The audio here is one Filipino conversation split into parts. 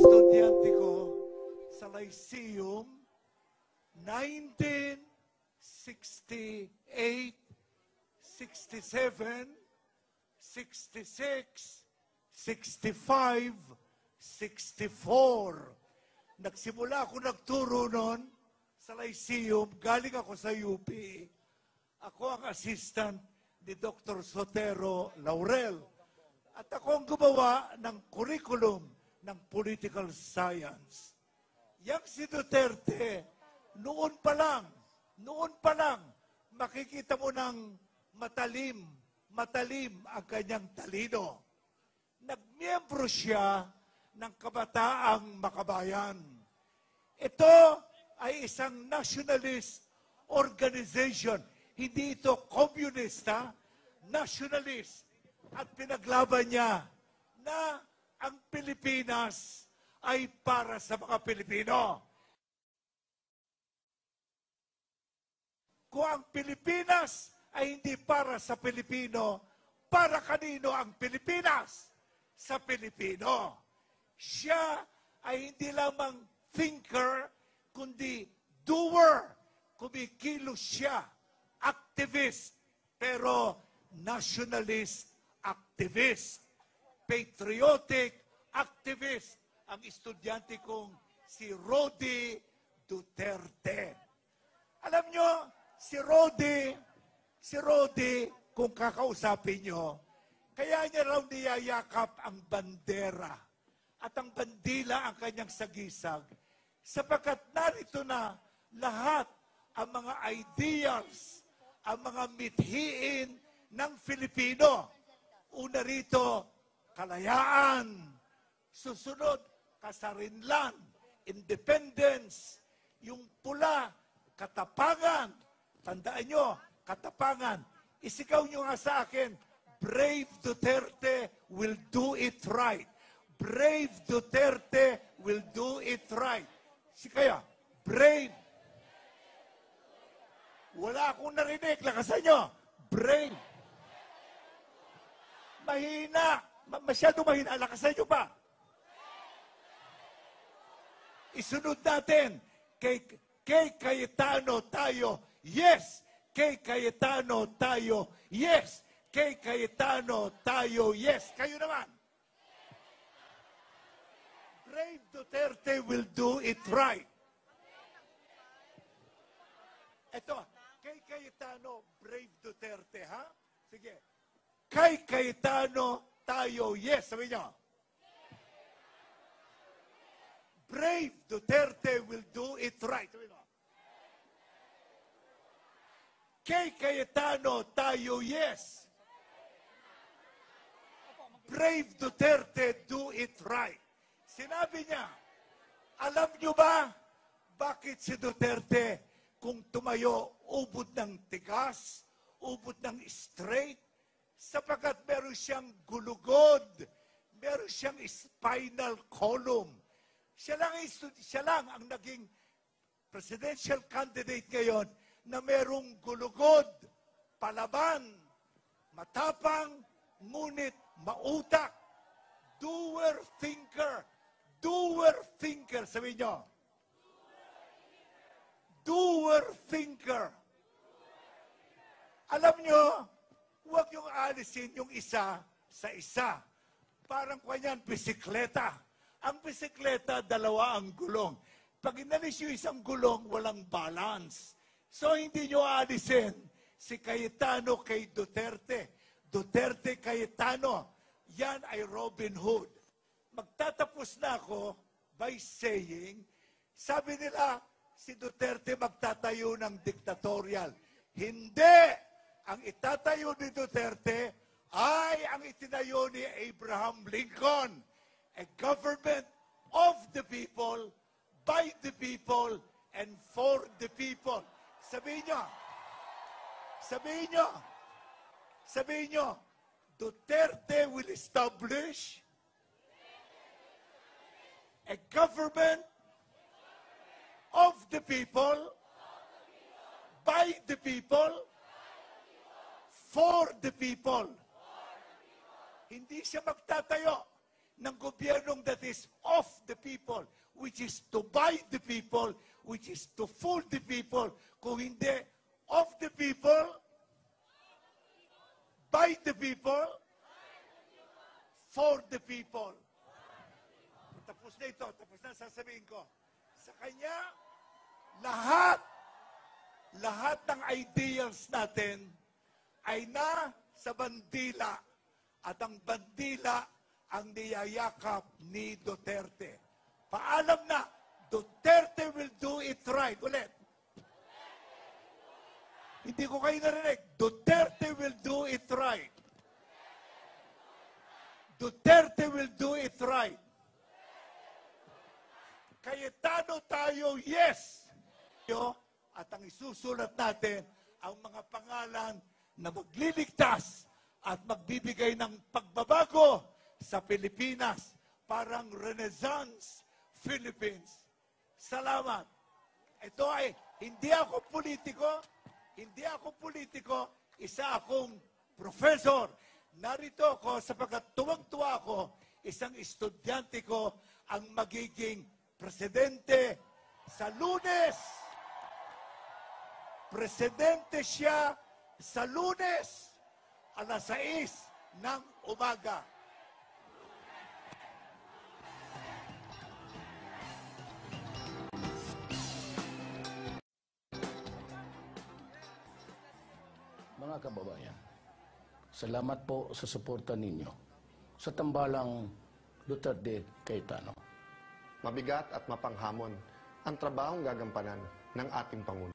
estudyante ko sa Lyceum, 1968, 67, 66, 65, 64. Nagsimula ako nagturo noon sa Lyceum. Galing ako sa UP. Ako ang assistant ni Dr. Sotero Laurel. At ako ang gumawa ng curriculum ng political science. Yang si Duterte, noon pa lang, makikita mo ng matalim ang kanyang talino. Nagmiyembro siya ng Kabataang Makabayan. Ito ay isang nationalist organization. Hindi ito komunista, nationalist. At pinaglaban niya na ang Pilipinas ay para sa mga Pilipino. Kung ang Pilipinas ay hindi para sa Pilipino, para kanino ang Pilipinas? Sa Pilipino. Siya ay hindi lamang thinker, kundi doer. Kumikilos siya, activist, pero nationalist activist, patriotic activist, ang estudyante kong si Rody Duterte. Alam nyo, si Rody, kung kakausapin nyo, kaya niya raw niyayakap ang bandera at ang bandila ang kanyang sagisag sapagkat narito na lahat ang mga ideals, ang mga mithiin ng Filipino. Una rito, kalayaan. Susunod, kasarinlan, independence. Yung pula, katapangan. Tandaan nyo, katapangan. Isigaw nyo nga sa akin, Brave Duterte will do it right. Brave Duterte will do it right. Kaya, brave. Wala akong narinig. Lakasan nyo. Brave. Mahina. Masyado mahina. Lakasan nyo pa. Isunod natin. Kay Cayetano tayo. Yes. Kay Cayetano tayo. Yes. Kay Cayetano tayo. Yes. Kayo naman. Brave Duterte will do it right. Ito. Kay Cayetano, Brave Duterte, ha? Sige. Kay Cayetano tayo, yes. Sabi niyo. Brave Duterte will do it right. Sabi niyo. Kay Cayetano tayo, yes. Brave Duterte, do it right. Sinabi niya, alam niyo ba bakit si Duterte kung tumayo ubod ng tigas, ubod ng straight, sapagkat meron siyang gulugod, meron siyang spinal column. Siya lang ang naging presidential candidate ngayon na merong gulugod, palaban, matapang, ngunit mautak, doer thinker, sabi nyo. Doer thinker. Alam nyo, huwag yung alisin yung isa sa isa. Parang kanyan, bisikleta. Ang bisikleta, dalawa ang gulong. Pag inalis yung isang gulong, walang balance. So, hindi nyo alisin si Cayetano kay Duterte. Duterte Cayetano. Yan ay Robin Hood. Magtatapos na ako by saying, sabi nila, si Duterte magtatayo ng diktatorial. Hindi! Ang itatayo ni Duterte ay ang itinayo ni Abraham Lincoln. A government of the people, by the people, and for the people. Sabihin nyo, Duterte will establish a government of the people, by the people, for the people. Hindi siya magtatayo ng gobyernong that is of the people, which is to buy the people, which is to fool the people. Kung hindi, of the people, by the people, for the people. Tapos na ito, tapos na sasabihin ko. Sa kanya, lahat ng ideals natin ay na sa bandila. At ang bandila ang niyayakap ni Duterte. Paalam na, Duterte will do it right. Ulit. Hindi ko kayo narinig. Duterte will do it right. Duterte will do it right. Cayetano tayo, yes! At ang isusulat natin, ang mga pangalan na magliligtas at magbibigay ng pagbabago sa Pilipinas. Parang Renaissance Philippines. Salamat. Ito ay, hindi ako politiko, isa akong professor. Narito ako sapagkat tuwang-tuwa ako, isang estudyante ko ang magiging presidente sa Lunes. Presidente siya sa Lunes, alas 6 ng umaga. Mga kababayan, salamat po sa suporta ninyo sa tambalang Duterte Cayetano. Mabigat at mapanghamon ang trabahong gagampanan ng ating Pangulo.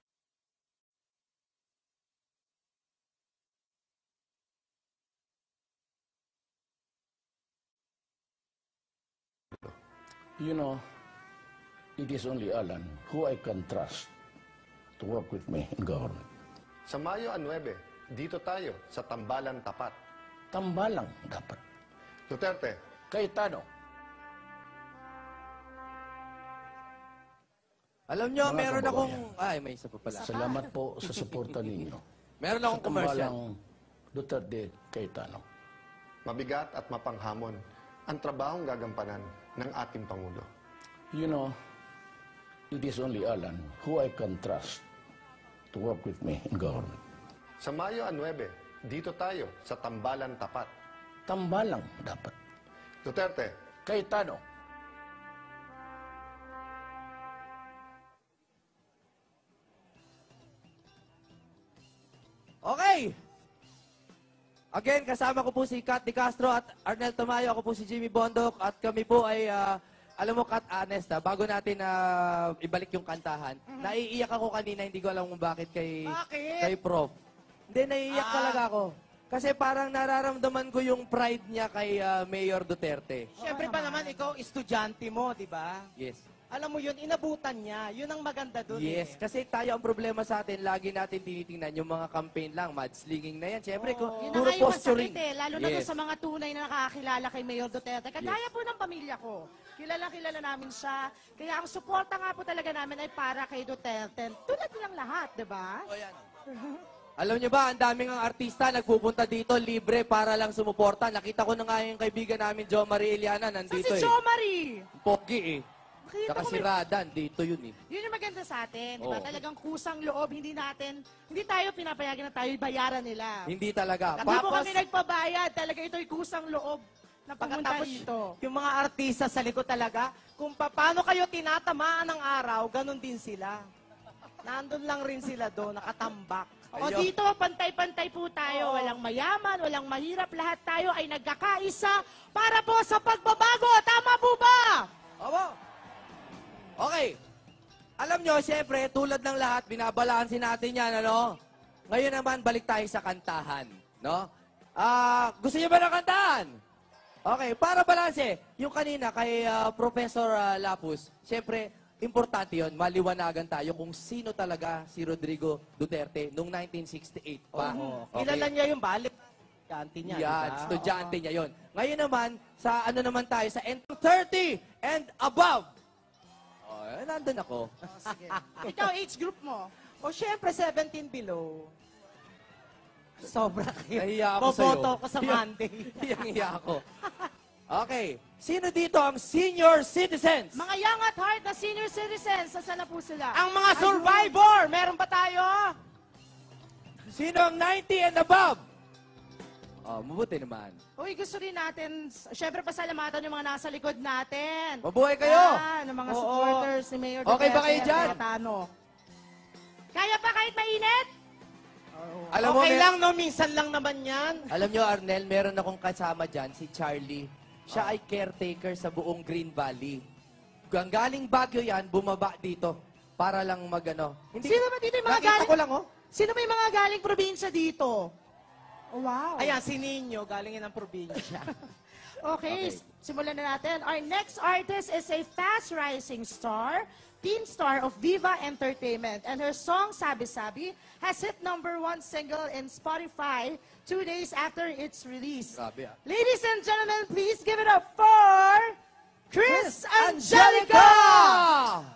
You know, it is only Alan who I can trust to work with me in government. Sa Mayo 9, dito tayo sa Tambalan Tapat. Tambalang dapat. Duterte, Cayetano. Alam nyo, Mga meron kababayan. akong... Ay, may isa pa pala. Salamat po sa suporta ninyo Meron sa akong commercial. tambalang Duterte Cayetano. mabigat at mapanghamon ang trabahong gagampanan ng ating Pangulo. You know, it is only Alan who I can trust to work with me in government. Sa Mayo 9, dito tayo sa Tambalan Tapat. Tambalang dapat. Duterte, Cayetano. Okay! Again, kasama ko po si Kat Di Castro at Arnel Tamayo. Ako po si Jimmy Bondok at kami po ay, alam mo Kat, honest bago natin ibalik yung kantahan, naiiyak ako kanina, hindi ko alam kung bakit kay Prof. Hindi, naiiyak talaga ako. Kasi parang nararamdaman ko yung pride niya kay Mayor Duterte. Siyempre pa naman, ikaw, estudyante mo, di ba? Yes. Alam mo yun, inabutan niya. Yun ang maganda doon. Yes, kasi tayo ang problema sa atin, lagi natin tinitingnan yung mga campaign lang, mudslinging na yan. Siyempre, Yun na puro nga yung posturing. masakit lalo na doon Yes. sa mga tunay na nakakakilala kay Mayor Duterte. Kagaya po ng pamilya ko. Kilala namin siya. Kaya ang suporta nga po talaga namin ay para kay Duterte. Tulad nilang lahat, di ba? Alam niyo ba, ang daming ang artista nagpupunta dito libre para lang sumuporta. Nakita ko na nga yung kaibigan namin, Jo Marie Eliana, Sa nandito si Jo Marie. Pogi eh. Nakita Saka ko si Radan, dito yun eh. Yun yung maganda sa atin. Di ba? Oo. Talagang kusang loob. Hindi tayo pinapayagan na tayo bayaran nila. Hindi talaga. Hindi po kami nagpabayad. Talaga ito'y kusang loob na pumunta Pagkatapos, dito. yung mga artista sa likod talaga, kung paano kayo tinatamaan ng araw, ganun din sila. Nandun lang rin sila doon, nakatambak. O Ayun. dito, pantay-pantay po tayo. Walang mayaman, walang mahirap. Lahat tayo ay nagkakaisa para po sa pagbabago. Tama po ba? Opo. Okay. Alam nyo, siyempre, tulad ng lahat, binabalansin natin yan, ano? Ngayon naman, balik tayo sa kantahan, no? Gusto niyo ba ng kantahan? Okay, para balanse, yung kanina kay Professor Lapus, siyempre, importante yon, maliwanagan tayo kung sino talaga si Rodrigo Duterte noong 1968 pa. Okay. Kilala niya yung balik. Estudyante niya, Yan, di ba? estudyante niya yon. Ngayon naman, sa ano naman tayo, sa 30 and above. Oh, nandun ako. Ikaw, age group mo. O syempre, 17 below. Sobra kayo. Nahiya ako sa'yo. Boboto ko sa Monday. Hiyang-hiya ako. Okay. Sino dito ang senior citizens? Mga young at heart na senior citizens, saan na po sila? Ang mga survivor, meron ba tayo? Sino ang 90 and above? Oh, mabuti naman. Uy, gusto rin natin, syempre pasalamatan yung mga nasa likod natin. Mabuhay kayo! Yan, ng mga Oo. supporters ni Mayor Okay ba kayo at dyan? Cayetano. Kaya pa kahit mainit? Alam mo, Okay lang, no? Minsan lang naman yan. Alam nyo, Arnel, meron akong kasama dyan, si Charlie. Siya ay caretaker sa buong Green Valley. Ang galing Baguio yan, bumaba dito para lang magano. Sino ba dito yung mga Nakita galing? ko lang, oh. Sino ba yung mga galing probinsya dito? Oh, wow. Ayan, si Nino, galing yan ng probinsya. Okay, simulan na natin. Our next artist is a fast-rising star, teen star of Viva Entertainment. And her song, Sabi Sabi, has hit #1 single in Spotify 2 days after its release. Grabe, ah. Ladies and gentlemen, please give it up for Chris Angelica! Angelica!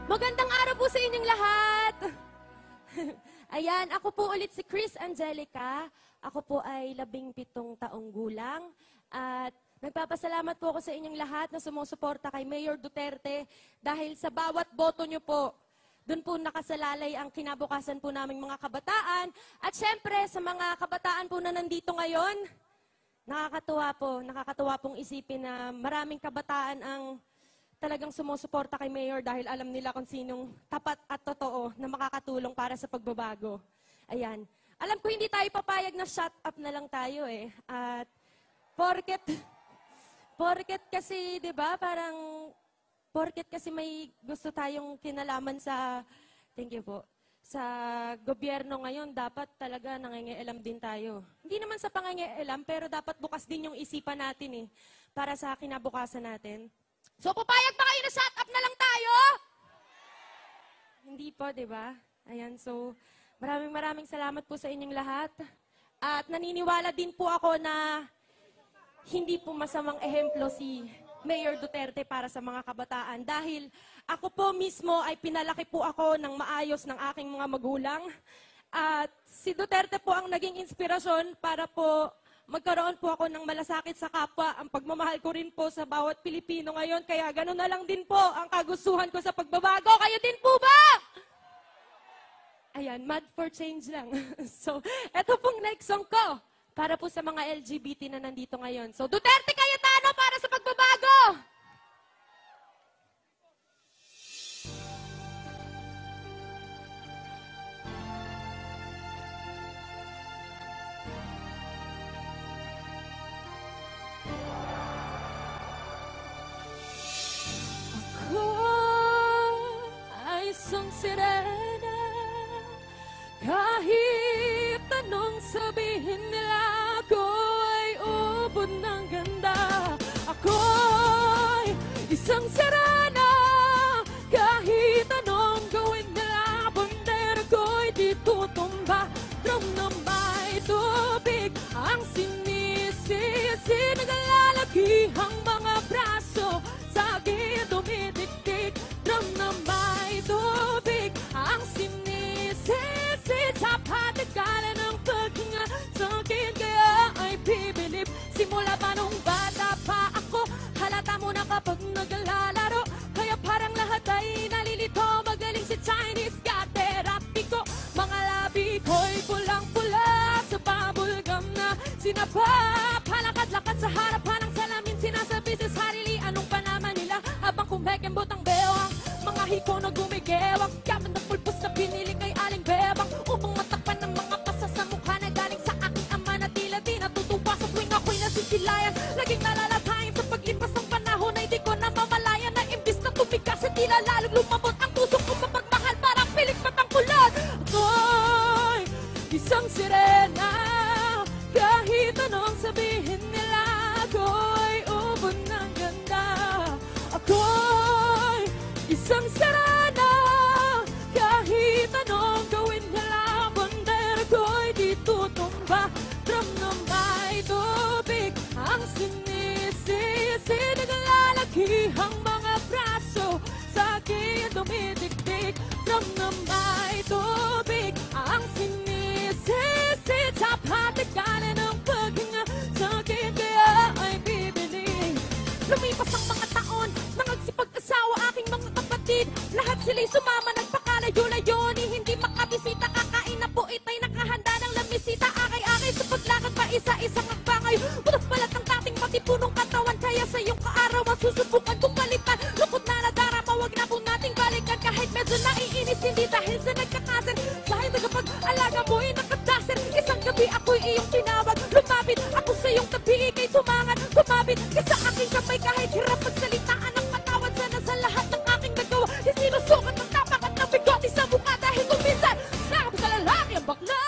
Magandang araw po sa inyong lahat. Ayan, ako po ulit si Chris Angelica. Ako po ay 17 taong gulang. At nagpapasalamat po ako sa inyong lahat na sumusuporta kay Mayor Duterte dahil sa bawat boto nyo po, doon po nakasalalay ang kinabukasan po naming mga kabataan. At syempre, sa mga kabataan po na nandito ngayon, nakakatuwa pong isipin na maraming kabataan ang talagang sumusuporta kay Mayor dahil alam nila kung sinong tapat at totoo na makakatulong para sa pagbabago. Ayan. Alam ko hindi tayo papayag na shut up na lang tayo eh. At porket kasi, di ba, porket kasi may gusto tayong kinalaman sa, thank you po, sa gobyerno ngayon, dapat talaga nangingialam din tayo. Hindi naman sa pangingialam, pero dapat bukas din yung isipan natin eh, para sa kinabukasan natin. So, papayag ba kayo na shut up na lang tayo? Hindi po, di ba? Ayan, so, maraming salamat po sa inyong lahat. At naniniwala din po ako na hindi po masamang ehemplo si Mayor Duterte para sa mga kabataan. Dahil ako po mismo ay pinalaki po ako ng maayos ng aking mga magulang. At si Duterte po ang naging inspirasyon para po magkaroon po ako ng malasakit sa kapwa. Ang pagmamahal ko rin po sa bawat Pilipino ngayon. Kaya gano'n na lang din po ang kagustuhan ko sa pagbabago. Kayo din po ba? Ayan, mad for change lang. So, eto pong next song ko para po sa mga LGBT na nandito ngayon. So, Duterte Cayetano para sa pagbabago! Ay isang sirena, kahit anong sabihin nila, ako'y ubod ng ganda. Ako'y isang sirena, kahit anong gawin nila, bandera ko'y di tutumba. Drum na may tubig, ang sinisisi, nagalalagihang mga braso, sa akin dumidikdik. Drum na may tubig, ang sinisisi, sa patigala ng paghinga, sa akin kaya ay bibilib. Simula pa nung bata pa ako, halata mo na kapag naglalaro, kaya parang lahat ay nalilito. Magaling si Chinese, got therapy ko. Mga labi ko'y pulang-pula sa bubblegum na sinapa. Palakad-lakad sa harapan ng salamin, sinasabi sa sarili anong pa naman nila, habang kumekembot ang bewang. Mga hiko na gumigewang, yaman na pulpos na pinili kay aling bebang, upang matakpan ng mga pasa sa mukha na galing sa aking ama na tila di natutuwa sa tuwing ako'y nasisilayan. Laging nalalatayin sa paglipas ng panahon na hindi ko namamalayan na imbis na tumigas at tila lalong lumabot ang puso ko mapagmahal, parang pilit matangkulan. Ako'y isang sirena, kahit anong sabihin nila, ako'y ubod ng ganda. Ako'y isang sirena, kahit anong gawin nila, bandera ko'y di tutumba. Drum na may tubig, ang sinisisi, nagalalagihang mga braso, sa akin dumidikdik. Drum na may tubig, ang sinisisi, sa patigala ng paghinga, sa akin kaya ay bibiling. Lumipas ang mga taon, nangagsipag-asawa aking mga kapatid, lahat sila'y sumama, nagpakalayo-layo, ni hindi makabisita. Kakain na po itay nakahanda ng lamisita, akay-akay sa paglakad pa isa-isang agbangay. Butas balat ng dating matipunong katawan, kaya sa iyong kaarawan susubukan kong palitan. Lungkot na nadarama, wag na po nating balikan, kahit medyo naiinis, hindi dahil sa nagkakasin, dahil nagkapag-alaga mo'y nakadasin. Isang gabi ako'y iyong tinawag, lumapit ako sa iyong tabi, ika'y tumangan, kumapit ka sa aking kamay, kahit hirap magsalitaan ng patawad. Sana sa lahat ng aking nagawa, isinusukat ng tapak at ng bigote sa mukha, dahil kung minsan sakap sa lalaki ang bakla.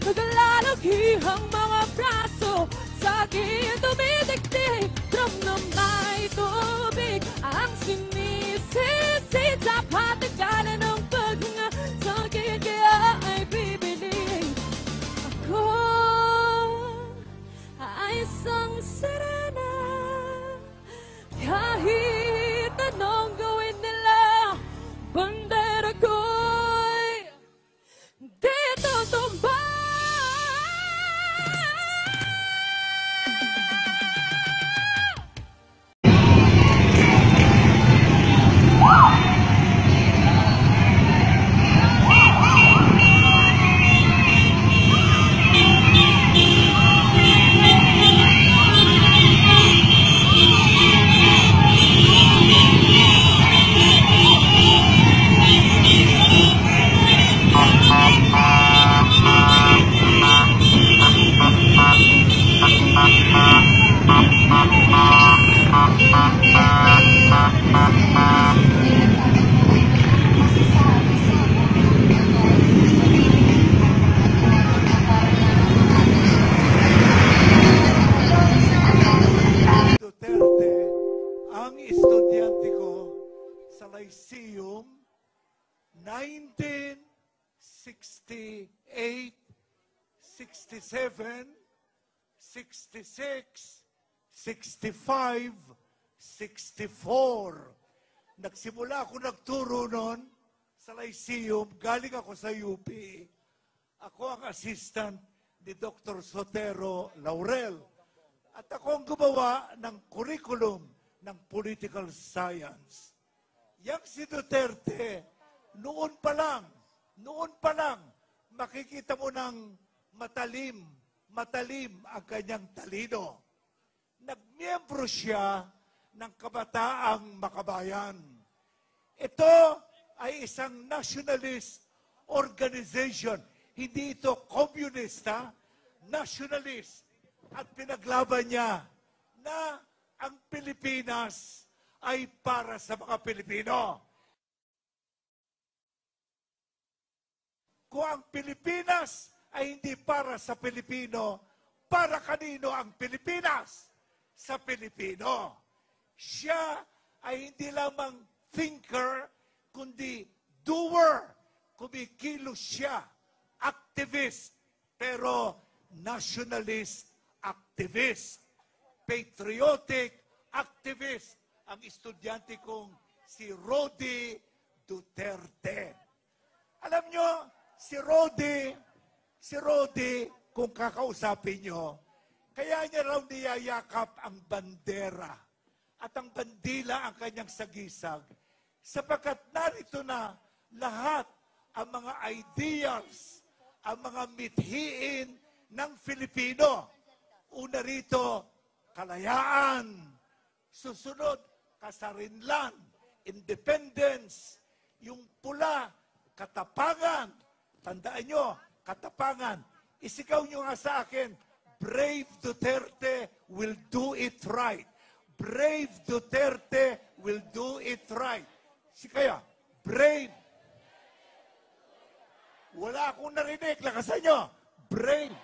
Nagalalagihang mga braso, sa akin dumidikdik. Drum na may tubig, ang sinisisi, sa patigala ng paghinga, sa akin kaya ay bibiling. Ako ay isang sirena, kahit anong gawin nila, bandera ko'y di tutumba. 1968, 67, 66, 65, 64. Nagsimula ako nagturo noon sa Lyceum. Galing ako sa UP. Ako ang assistant ni Dr. Sotero Laurel. At ako ang gumawa ng curriculum ng political science. Yang si Duterte, noon pa lang, makikita mo ng matalim ang kanyang talino. Nagmiyembro siya ng Kabataang Makabayan. Ito ay isang nationalist organization. Hindi ito komunista, nationalist. At pinaglaban niya na ang Pilipinas ay para sa mga Pilipino. Kung ang Pilipinas ay hindi para sa Pilipino, para kanino ang Pilipinas? Sa Pilipino. Siya ay hindi lamang thinker, kundi doer. Kumikilos siya, activist, pero nationalist activist, patriotic activist, ang estudyante kong si Rodi Duterte. Alam nyo, si Rodi, kung kakausapin nyo, kaya niya raw niyayakap ang bandera at ang bandila ang kanyang sagisag sapagkat narito na lahat ang mga ideals, ang mga mithiin ng Filipino. Una rito, kalayaan. Susunod, kasarinlan, independence. Yung pula, katapangan. Tandaan nyo, katapangan. Isigaw nyo nga sa akin, Brave Duterte will do it right. Brave Duterte will do it right. Kaya, brave. Wala akong narinig. Lakasan nyo. Brave.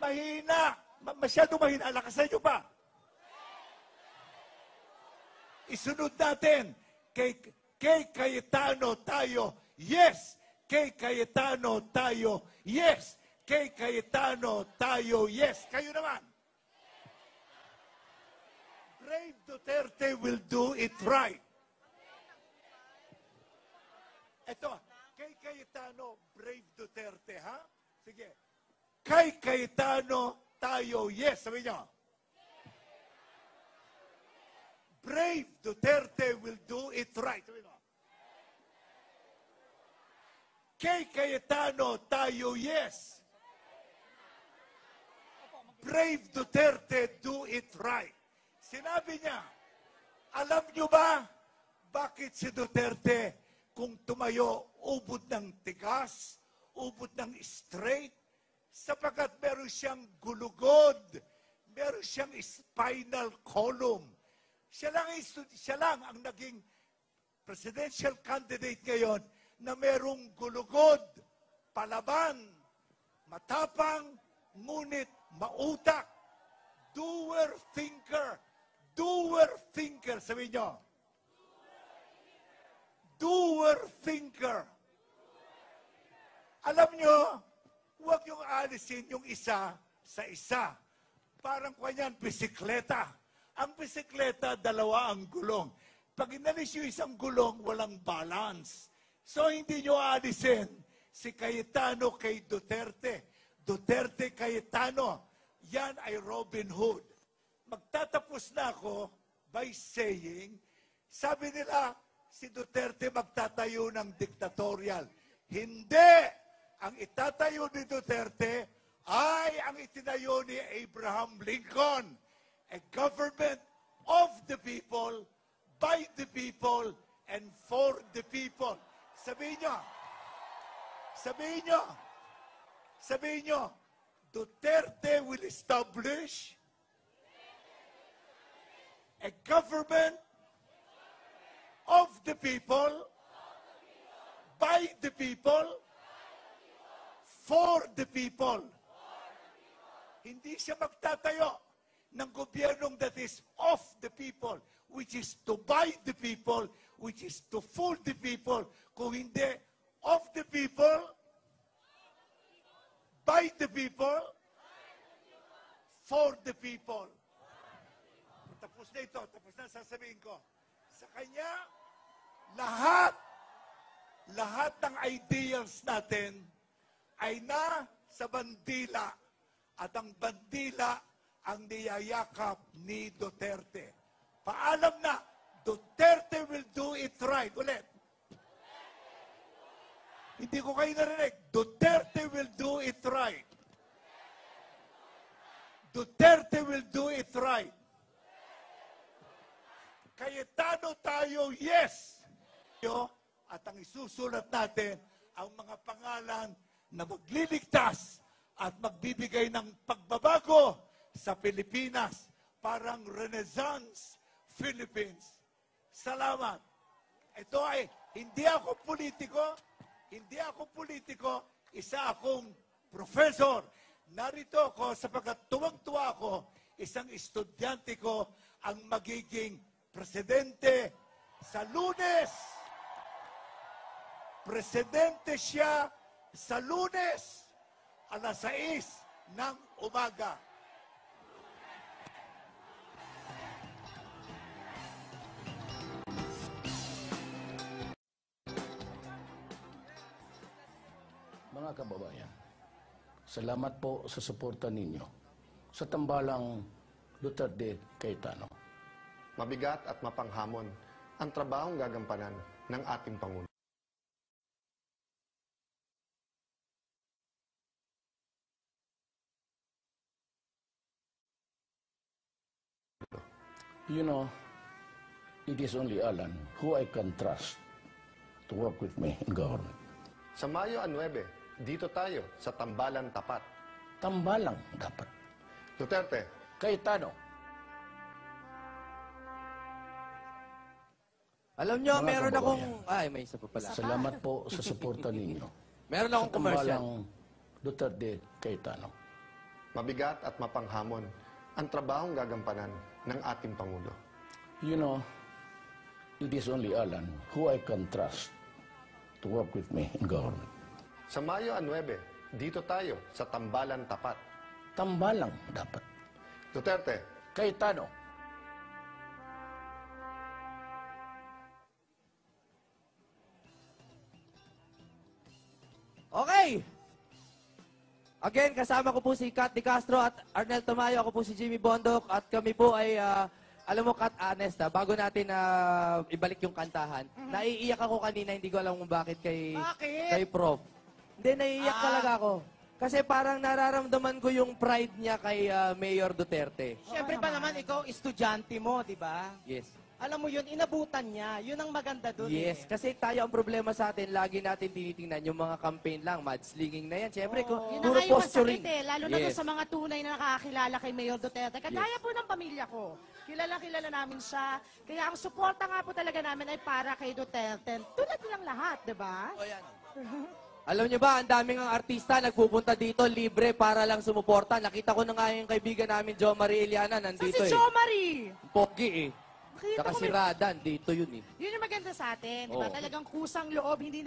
Mahina. Masyado mahina. Lakasan nyo pa. Isunod natin. Kay Cayetano tayo. Yes. Kay Cayetano tayo. Yes. Kay Cayetano tayo. Yes. Kayo naman. Brave Duterte will do it right. Ito. Kay Cayetano, Brave Duterte, ha? Sige. Kay Cayetano tayo, yes. Sabi niyo. Brave Duterte will do it right. Sabi niyo. Kay Cayetano tayo, yes. Brave Duterte, do it right. Sinabi niya, alam niyo ba bakit si Duterte kung tumayo ubod ng tigas, ubod ng straight? Sapagkat meron siyang gulugod, meron siyang spinal column. Siya lang ang naging presidential candidate ngayon na merong gulugod, palaban, matapang, ngunit mautak. Doer thinker. Doer thinker. Sabihin nyo. Doer thinker. Alam nyo, huwag yung alisin yung isa sa isa. Parang kanyan, bisikleta. Ang bisikleta, dalawa ang gulong. Pag inalis yung isang gulong, walang balance. So, hindi nyo alisin si Cayetano kay Duterte. Duterte Cayetano. Yan ay Robin Hood. Magtatapos na ako by saying, sabi nila, si Duterte magtatayo ng diktatorial. Hindi! Ang itatayo ni Duterte ay ang itinayo ni Abraham Lincoln. A government of the people, by the people, and for the people. Sabihin nyo, Duterte will establish a government of the people, by the people, for the people. Hindi siya magtatayo ng gobyernong that is of the people. which is to buy the people, which is to fool the people. Kung hindi, of the people, by the people, for the people. Tapos na ito, tapos na sasabihin ko. Sa kanya, lahat ng ideals natin ay sa bandila. At ang bandila ang niyayakap ni Duterte. Paalam na, Duterte will do it right. Ulit. Hindi ko kayo narinig. Duterte will do it right. Duterte will do it right. Cayetano tayo, yes! At ang isusulat natin, ang mga pangalan na magliligtas at magbibigay ng pagbabago sa Pilipinas. Parang Renaissance Philippines. Salamat. Ito ay, hindi ako politiko, isa akong professor. Narito ako sapagkat tuwang-tuwa ako, isang estudyante ko ang magiging presidente sa Lunes. Presidente siya sa Lunes, alas 6 ng umaga. Mga kababayan, salamat po sa suporta ninyo sa tambalang Duterte Cayetano. Mabigat at mapanghamon ang trabahong gagampanan ng ating Pangulo. You know, it is only Alan who I can trust to work with me in government. Sa Mayo 9, dito tayo sa Tambalan Tapat. Tambalang dapat. Duterte, Cayetano. Alam nyo, Mga meron kababayan. akong... Ay, may isa pa pala. Salamat po sa suporta ninyo Meron sa akong commercial. tambalang Duterte Cayetano. mabigat at mapanghamon ang trabahong gagampanan ng ating Pangulo. You know, it is only Alan who I can trust to work with me in government. Sa Mayo 9, dito tayo sa Tambalan Tapat. Tambalang dapat. Duterte, Cayetano. Okay! Again, kasama ko po si Kat Di Castro at Arnel Tamayo. Ako po si Jimmy Bondok at kami po ay, alam mo Kat, honest bago natin ibalik yung kantahan, naiiyak ako kanina, hindi ko alam kung bakit Bakit? kay Prof. Hindi, naiiyak talaga ako. Kasi parang nararamdaman ko yung pride niya kay Mayor Duterte. Siyempre pa naman, ikaw, estudyante mo, di ba? Yes. Alam mo yun, inabutan niya. Yun ang maganda doon. Yes, kasi tayo ang problema sa atin, lagi natin tinitingnan yung mga campaign lang, mudslinging na yan. Siyempre, Yun na puro nga yung posturing. masakit Lalo na doon Yes. sa mga tunay na nakakakilala kay Mayor Duterte. Kagaya po ng pamilya ko. Kilala namin siya. Kaya ang suporta nga po talaga namin ay para kay Duterte. Tulad nilang lahat, di ba? Alam niyo ba, ang daming ang artista nagpupunta dito libre para lang sumuporta. Nakita ko na nga yung kaibigan namin, Jo Marie Iliana, Sa nandito si Jo Marie. Pogi eh. Nakita Saka ko si may- Radan, dito yun eh. Yun yung maganda sa atin, di ba? Oo. Talagang kusang loob, hindi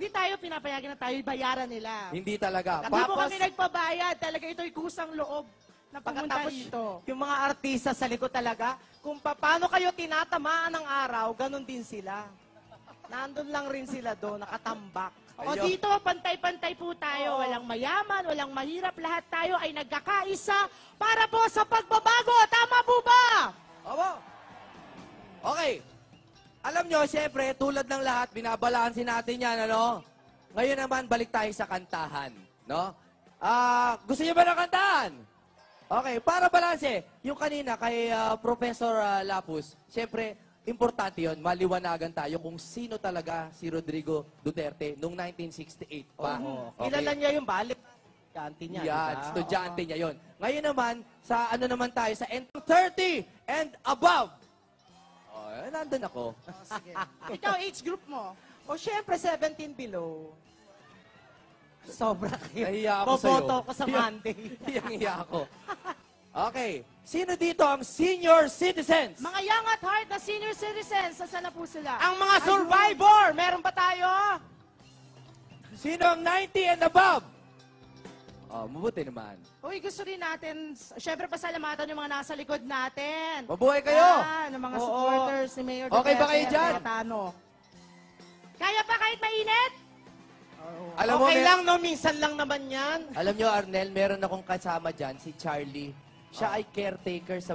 tayo pinapayagan na tayo bayaran nila. Hindi talaga. Hindi po kami nagpabayad, talaga ito'y kusang loob na pumunta Pagkatapos, dito. yung mga artista sa likod talaga, kung paano kayo tinatamaan ng araw, ganun din sila. Nandun lang rin sila doon, nakatambak. O Ayun. dito, pantay-pantay po tayo. Walang mayaman, walang mahirap. Lahat tayo ay nagkakaisa para po sa pagbabago. Tama po ba? Opo. Okay. Alam nyo, siyempre, tulad ng lahat, binabalansin natin yan, ano? Ngayon naman, balik tayo sa kantahan, no? Gusto niyo ba ng kantahan? Okay, para balanse, yung kanina kay Professor Lapus, siyempre, importante yon, maliwanagan tayo kung sino talaga si Rodrigo Duterte noong 1968 pa. Okay. Kilala niya yung balik. Estudyante niya, Yan, di ba? estudyante niya yon. Ngayon naman, sa ano naman tayo, sa 30 and above. Oh, nandun ako. Ikaw, age group mo. O syempre, 17 below. Sobra kayo. Nahiya ako sa'yo. Boboto ko sa Monday. Hiyang-hiya ako. Okay. Sino dito ang senior citizens? Mga young at heart na senior citizens, saan na po sila? Ang mga survivor, meron ba tayo? Sino ang 90 and above? Oh, mabuti naman. Uy, gusto rin natin, syempre pasalamatan yung mga nasa likod natin. Mabuhay kayo! Yan, yung mga Oo. supporters ni Mayor Okay ba kayo Duterte dyan? at Cayetano. Kaya pa kahit mainit? Alam mo, Okay lang, no? Minsan lang naman yan. Alam nyo, Arnel, meron akong kasama dyan, si Charlie. Siya ay caretaker sa...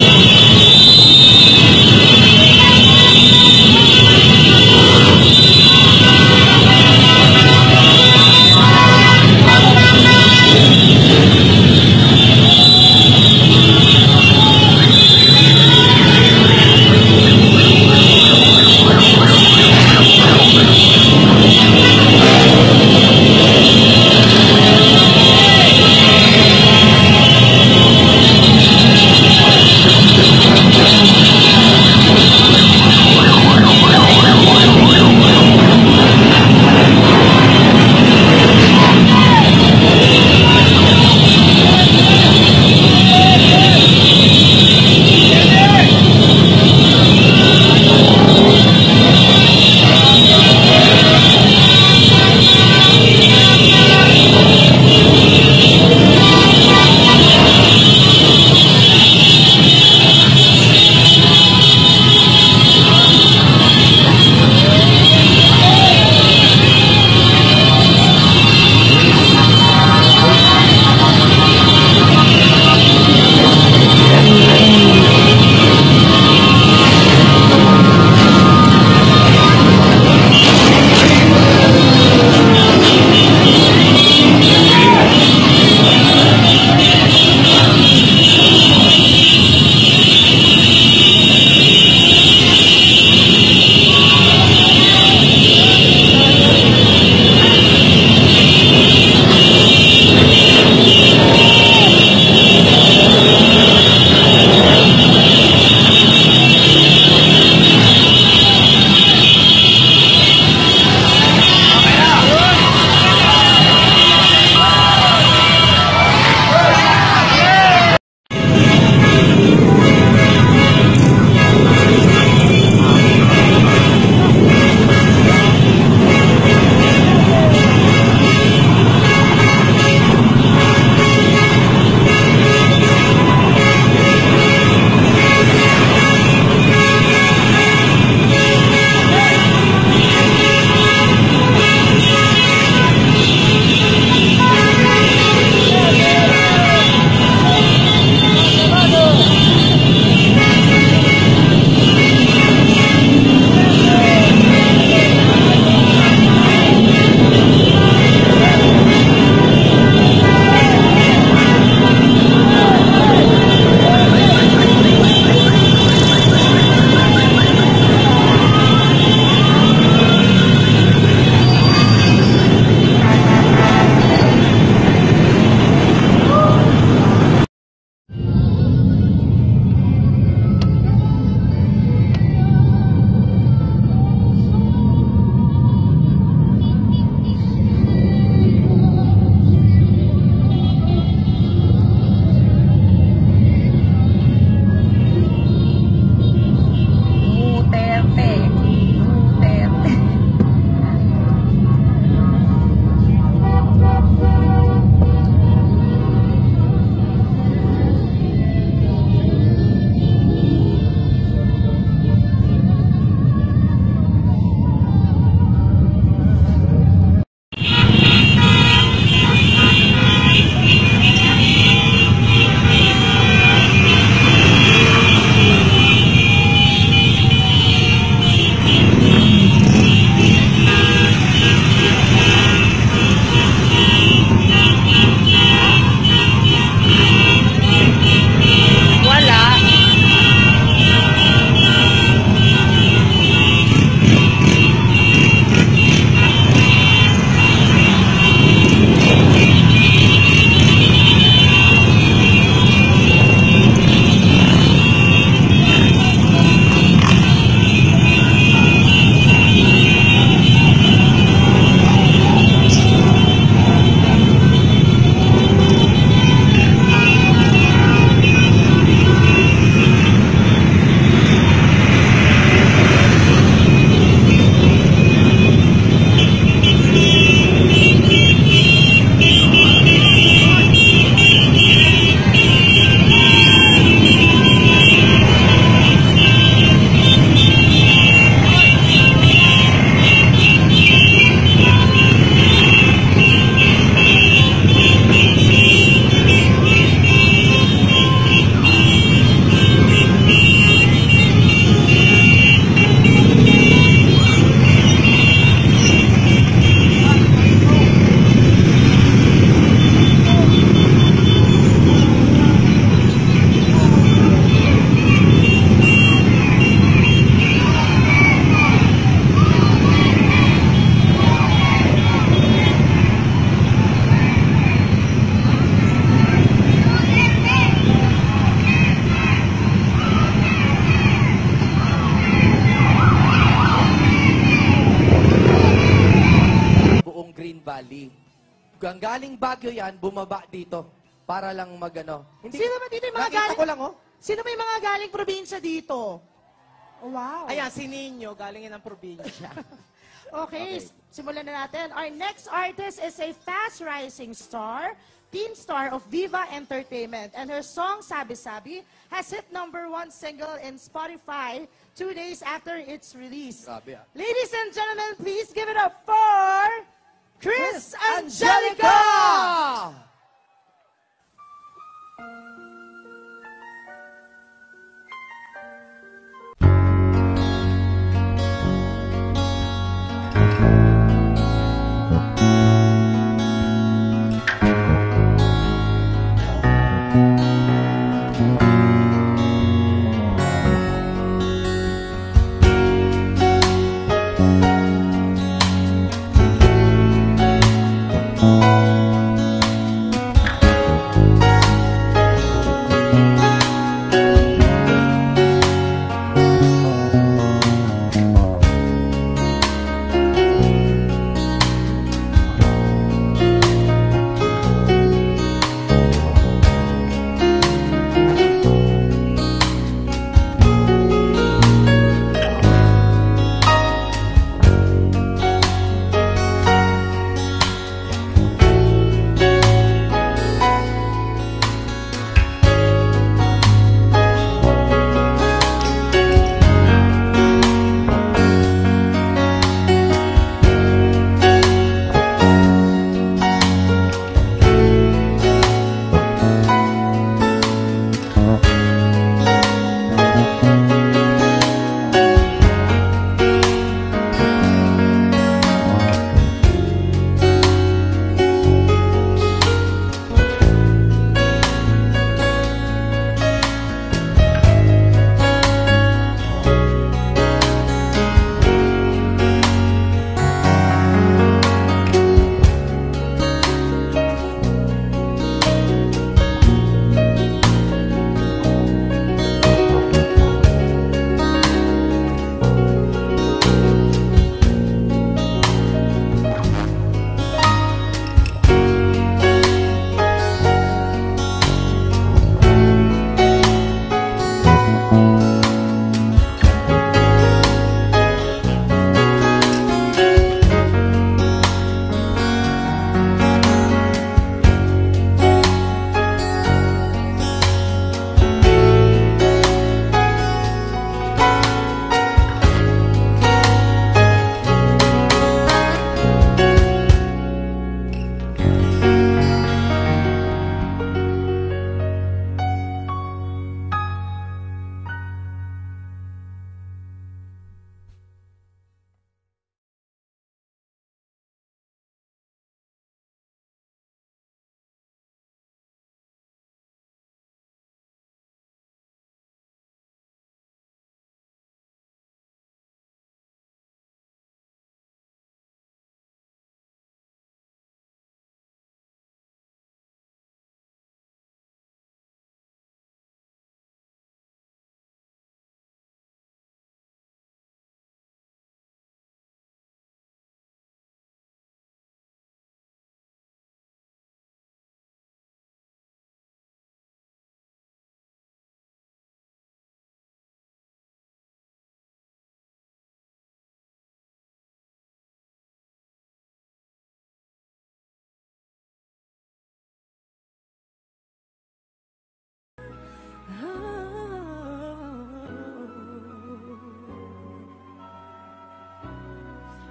Valley. Galing Baguio yan, bumaba dito para lang magano. Hindi, Sino ba dito yung mga nakita galing? ko lang, oh. Sino ba yung mga galing probinsya dito? Oh, wow. Ayan, si Nino, galing yan ng probinsya. Okay, simulan na natin. Our next artist is a fast-rising star, teen star of Viva Entertainment. And her song, Sabi Sabi, has hit #1 single in Spotify 2 days after its release. Grabe, ah. Ladies and gentlemen, please give it up for Chris Angelica! Angelica!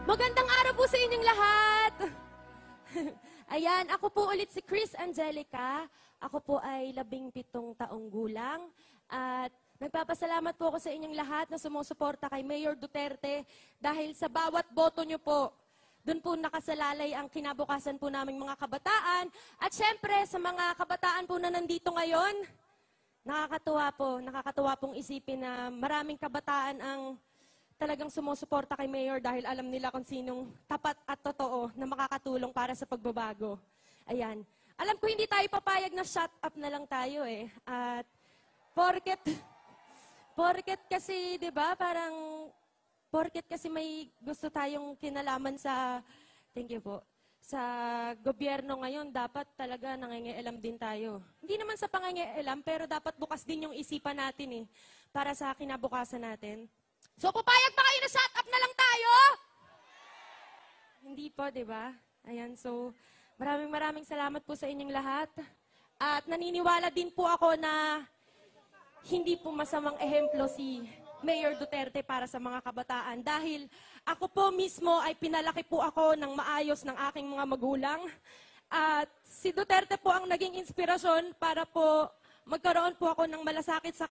Magandang araw po sa inyong lahat. Ayan, ako po ulit si Chris Angelica. Ako po ay 17 taong gulang. At nagpapasalamat po ako sa inyong lahat na sumusuporta kay Mayor Duterte dahil sa bawat boto nyo po, doon po nakasalalay ang kinabukasan po naming mga kabataan. At syempre, sa mga kabataan po na nandito ngayon, nakakatuwa pong isipin na maraming kabataan ang talagang sumusuporta kay Mayor dahil alam nila kung sinong tapat at totoo na makakatulong para sa pagbabago. Ayan. Alam ko hindi tayo papayag na shut up na lang tayo eh. At porket kasi, 'di ba, porket kasi may gusto tayong kinalaman sa thank you po. sa gobyerno ngayon, dapat talaga nangingialam din tayo. Hindi naman sa pangingialam, pero dapat bukas din yung isipan natin para sa kinabukasan natin. So, papayag ba kayo na shut up na lang tayo? Hindi po, di ba? Ayan, so, maraming salamat po sa inyong lahat. At naniniwala din po ako na hindi po masamang ehemplo si Mayor Duterte para sa mga kabataan dahil ako po mismo ay pinalaki po ako ng maayos ng aking mga magulang at si Duterte po ang naging inspirasyon para po magkaroon po ako ng malasakit sa